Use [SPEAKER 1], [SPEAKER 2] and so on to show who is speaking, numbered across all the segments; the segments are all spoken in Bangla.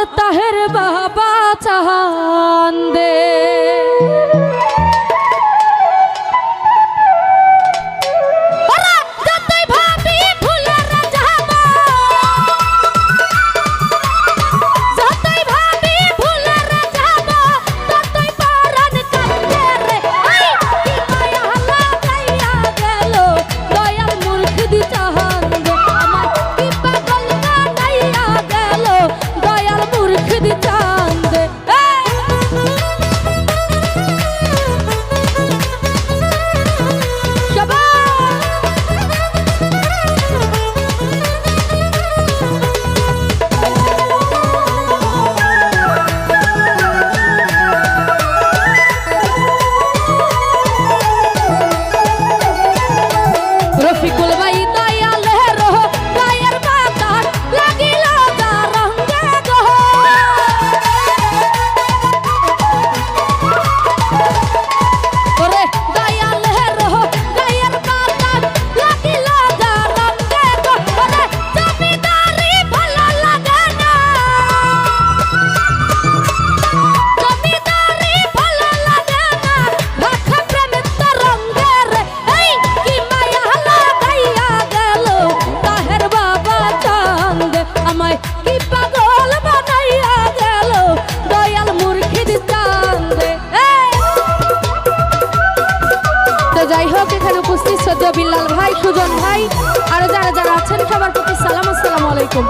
[SPEAKER 1] আমার তাহের বাবা চান্দে বিল্লাল ভাই, সুজন ভাই, আর যারা যারা আছেন সবার প্রতি সালাম, আসসালামু আলাইকুম।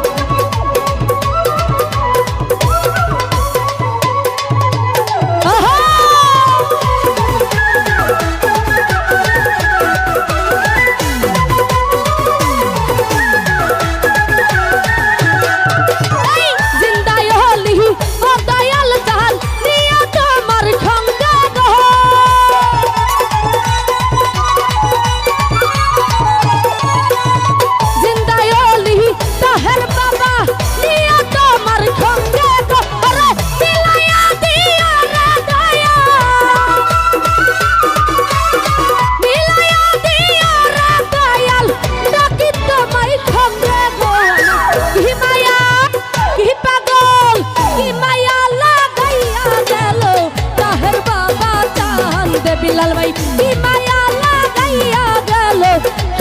[SPEAKER 1] বিল্লাল ভাই কি মায়া লাগাইয়া গেল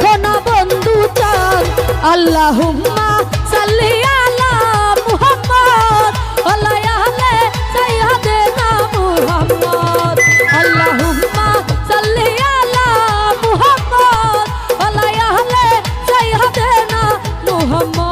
[SPEAKER 1] সোনা বন্ধু চাঁদ। আল্লাহুম্মা সাল্লি আলা মুহাম্মদ ওয়া আলা সাইয়্যিদিনা মুহাম্মদ। আল্লাহুম্মা সাল্লি আলা মুহাম্মদ ওয়া আলা সাইয়্যিদিনা মুহাম্মদ।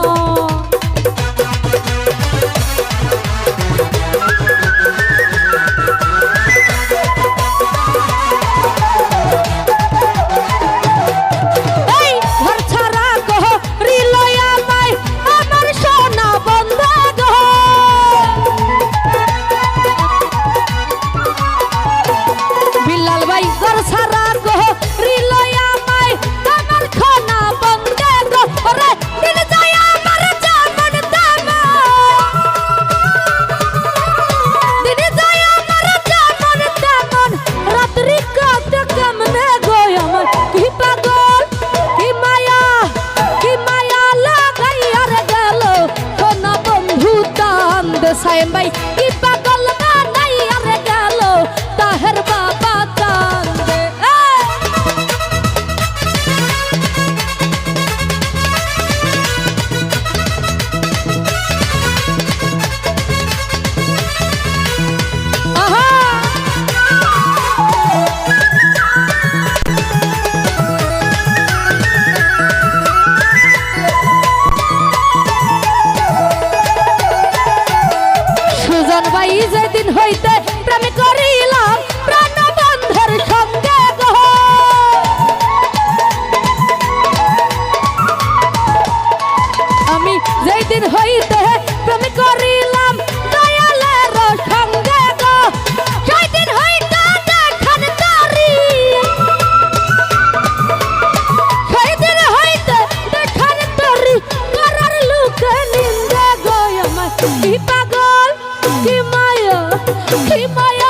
[SPEAKER 1] সায়েম ভাই কি পাগল বানাইয়া রে গেল তাহের বাবা চান্দে। ভাই যেদিন হইতে প্রেম করিলাম প্রাণবন্ধের সঙ্গে গো, আমি যেদিন হইতে প্রেম করিলাম দয়ালের সঙ্গে গো, সেদিন হইতে দেখান তারি, সেদিন হইতে দেখান তারি করার লোকে নিন্দে গো। আমার কি পাগল কি মায়া